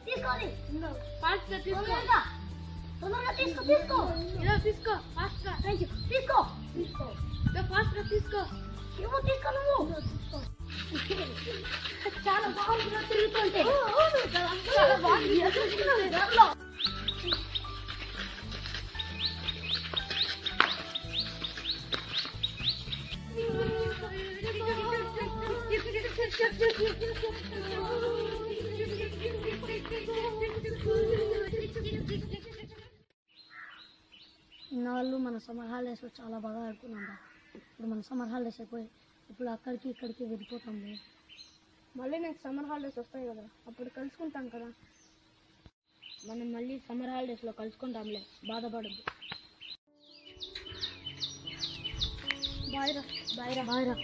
తీసుకోవాలి ఫాస్ట్ గా తీసుకో తొందరగా తీసుకో ఇలా తీసుకో ఫాస్ట్ గా తీసుకో ఫాస్ట్ గా తీసుకో తీసుకో నువ్వు చాలా బాగుంది తిరుగుతుంటే చాలా బాగుంది ఇన్నాళ్ళు మన సమ్మర్ హాలిడేస్లో చాలా బాగా ఆడుకున్నాం రా. ఇప్పుడు మన సమ్మర్ హాలిడేస్ అయిపోయి ఇప్పుడు అక్కడికి ఇక్కడికి వెళ్ళిపోతాం. మళ్ళీ నెక్స్ట్ సమ్మర్ హాలిడేస్ వస్తాయి కదా, అప్పుడు కలుసుకుంటాం కదా. మనం మళ్ళీ సమ్మర్ హాలిడేస్లో కలుసుకుంటాంలే, బాధపడద్దు. బాయ్రా.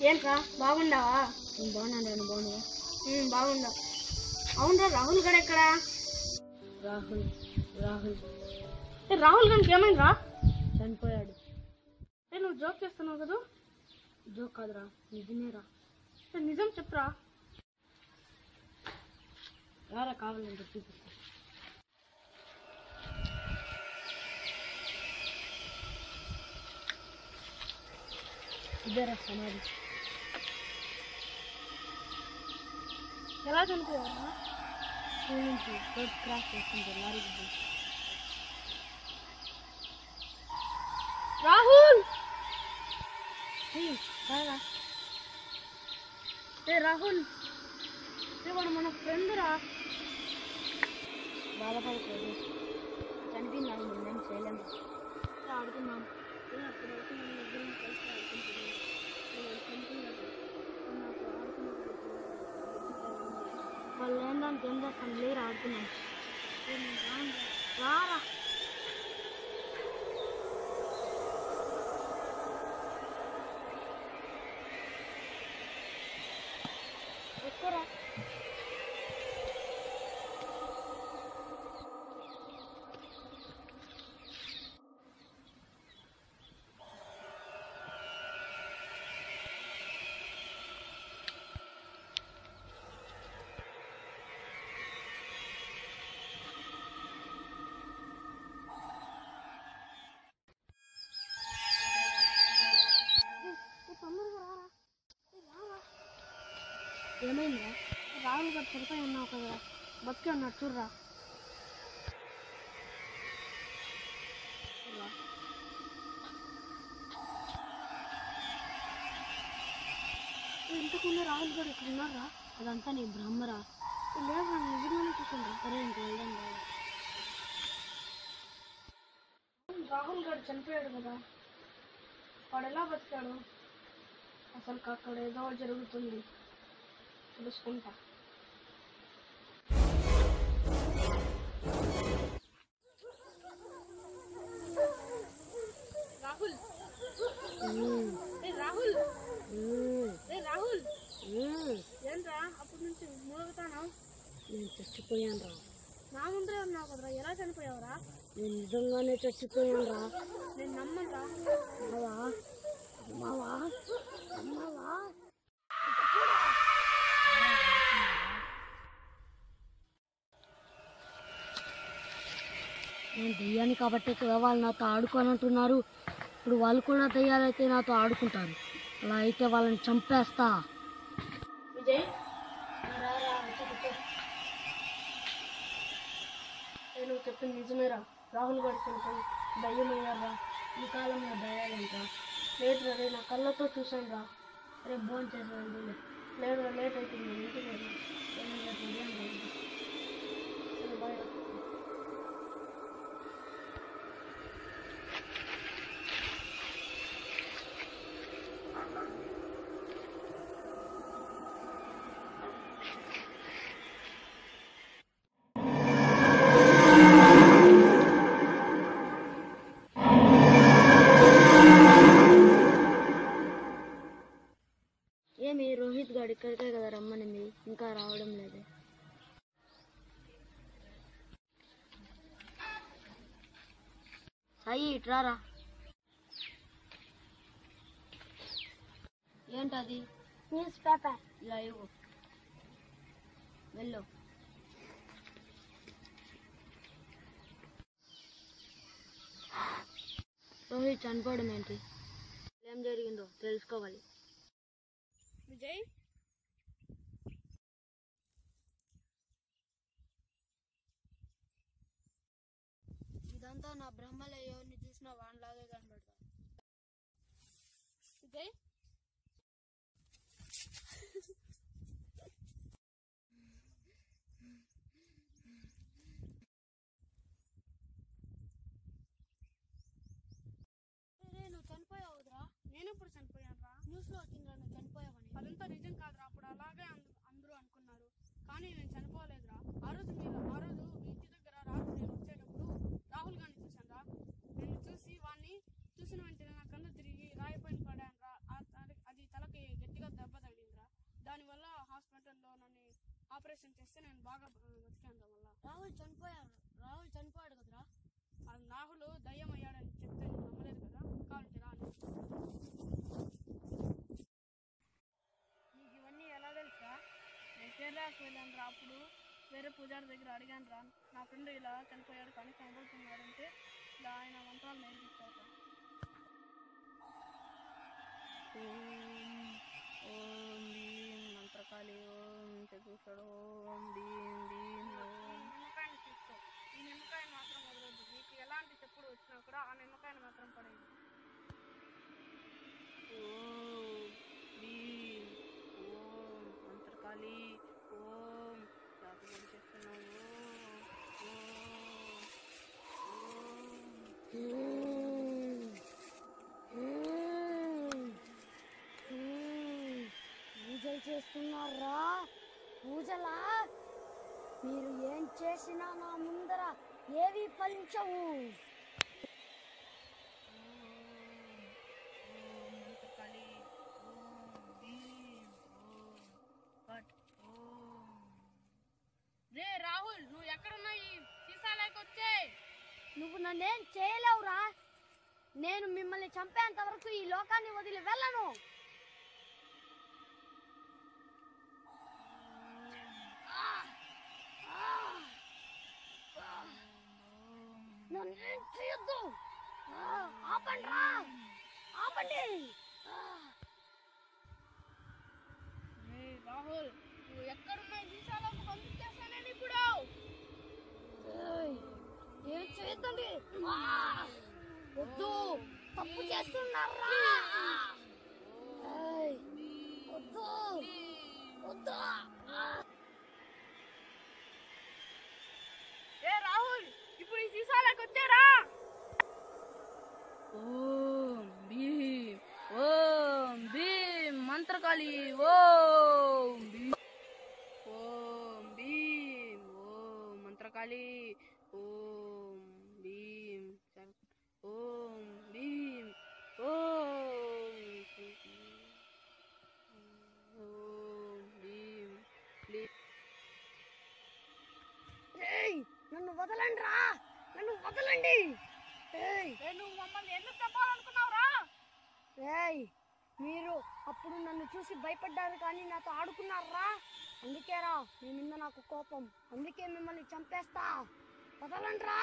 ఏంట్రా బాగుండావా? బాగున్నాను బాగున్నా. బాగుండా. అవునరా రాహుల్ గడ ఎక్కడా? రాహుల్ రాహుల్ గడికి ఏమైందిరా? చనిపోయాడు. నువ్వు జోక్ చేస్తున్నావు కదా? జోక్ కాదురా, నిజమేరా. నిజం చెప్పురా. రారా కావాలంటే చూపిస్తా. ఇదేరా సమాధి. ఎలా చనిపోయావా? స్కూల్ నుంచి రోడ్ క్రాస్ చేస్తుంటే లారీ గుద్ది. రాహుల్ రారా. రాహుల్ వాడు మన ఫ్రెండ్ రా. బాధపడకూడదు, చనిపోయింది మనం చేయలేము. ఆడుకున్నాం. వాళ్ళు ఏంటంటే ఏం చేస్తాం, లేరు ఆడుకున్నాం. రారా. ఎక్కువరా. ఏమైందా? రాహుల్ గారు చనిపోయి ఉన్నావు కదా, బతికి ఉన్నాడు చూడరా. ఇంతకుముందు రాహుల్ గారు ఇక్కడ ఉన్నారా? అదంతా నీ బ్రహ్మరా. లేదు నిజంగానే చూసిండ్రా. సరే ఇంక వెళ్దాం. రాహుల్ గారు చనిపోయాడు కదా, వాడు ఎలా బతికాడు? అసలు అక్కడ ఏదో జరుగుతుంది, తెలుసుకుంటా. రాహుల్ రాహుల్ రాహుల్ ఏంట్రా అప్పటి నుంచి మూలుగుతాను? నేను చచ్చిపోయాను రా. నా ముందరే ఉన్నావు కదరా, ఎలా చనిపోయావురా? నేను నిజంగానే చచ్చిపోయాను రా. నేను నమ్మరా. అమ్మావా నేను దెయ్యాన్ని కాబట్టి కదా వాళ్ళు నాతో ఆడుకోనంటున్నారు. ఇప్పుడు వాళ్ళు కూడా దెయ్యాలైతే నాతో ఆడుకుంటారు. అలా అయితే వాళ్ళని చంపేస్తా. విజయ్ నువ్వు చెప్పింది నిజమేరా. రాహుల్ గారు చనిపోయి దయ్యమయ్యారా. ఈ కాలంలో దయ్యాలంటా? లేదురా, రే నా కళ్ళతో చూసాను రా. రేపు భోజనం చేసేవాళ్ళు. లేదురా, లేట్ అవుతుంది, ఇంటికి లేదు. బాయ్. సాయి ఇట్రారా. ఏంటది? News paper. ఇలా ఇవ్వు. వెళ్ళు. రోహిత్ చనిపోవడం ఏంటి? ఏం జరిగిందో తెలుసుకోవాలి. విజయ్, ఇదంతా నా బ్రహ్మలో ఎవరిని చూసినా వాడిలాగే కనబడతా. విజయ్, నువ్వు చనిపోయావురా. నేను ఇప్పుడు చనిపోయాను రా. న్యూస్ లో వచ్చిందిరా నువ్వు చనిపోయావని. అదంతా నిజం కాదురా. అప్పుడు అలాగే అందరూ అనుకున్నారు, కానీ నేను చనిపోలేదురా. ఆ రోజు మీ ఇంటి దగ్గర రాత్రి నేను వచ్చేటప్పుడు రాహుల్ గారిని చూశాను రా. నేను చూసి వాడిని చూసిన వెంటనే నా కన్ను తిరిగి రాయిపైన పడాను రా. అది తలకి గట్టిగా దెబ్బ తగిలిందిరా. దానివల్ల హాస్పిటల్లో నన్ను ఆపరేషన్ చేస్తే నేను బాగా బతికాను రా. వల్ల రాహుల్ చనిపోయాడు కదరా. రాహుల్ దయ్యం అయ్యాడని చెప్తే నేను నమ్మలేదు కదా. కావాలంటే రా. నీకు ఇవన్నీ ఎలా తెలుసా? నేను కేరళకు వెళ్ళాను రా. అప్పుడు వేరే పూజారి దగ్గర అడిగాను రా, నా ఫ్రెండ్ ఇలా చనిపోయాడు కానీ కనబడుతున్నాడంటే ఇలా ఆయన మంత్రాలు నేర్పిస్తారు. ఓం భీం మంత్రకాళి, ఓం చతుషడు, ఓం భీం భీం ఓం. నిమ్మకాయని తీసుకో. ఈ నిమ్మకాయని మాత్రం వదలొద్దు. నీకు ఎలాంటి చెప్పుడు వచ్చినా కూడా ఆ నిమ్మకాయని మాత్రం పడేది. ఓం భీం ఓం మంత్రకాళి, ఓం జాతకం చేస్తున్నావు. పూజలు చేస్తున్నారా? పూజలా? మీరు ఏం చేసినా నా ముందర ఏవి ఫలించవు. రే రాహుల్, నువ్వు ఎక్కడున్నా ఈ సీసాలోకి వచ్చే. నువ్వు నన్నేం చేయలేవురా. నేను మిమ్మల్ని చంపేంత వరకు ఈ లోకాన్ని వదిలి వెళ్ళను. నన్నేం చేయొద్దు. ఆపండి. రాహుల్, నువ్వు ఎక్కడున్నా ఈ సీసాలోకి పంపించేస్తా నేను ఇప్పుడు. ఏం చేయొద్దండి. వద్దు, తప్పు చేస్తున్నారా? వద్దు. ఏ రాహుల్, ఇప్పుడు ఈ సీసాలోకి వచ్చారా? ఓం భీం మంత్రకాళి, ఓం భీం ఓం మంత్రకాళి, ఓం భీం ఓం భీం ఓం భీం. నన్ను వదలండి రా. నన్ను వదలండి. నువ్వు మమ్మల్ని ఎందుకు చెప్పాలనుకున్నావురా? మీరు అప్పుడు నన్ను చూసి భయపడ్డారు కానీ నాతో ఆడుకున్నారా? అందుకేరా మీ మీద నాకు కోపం. అందుకే మిమ్మల్ని చంపేస్తా. వదలండి రా.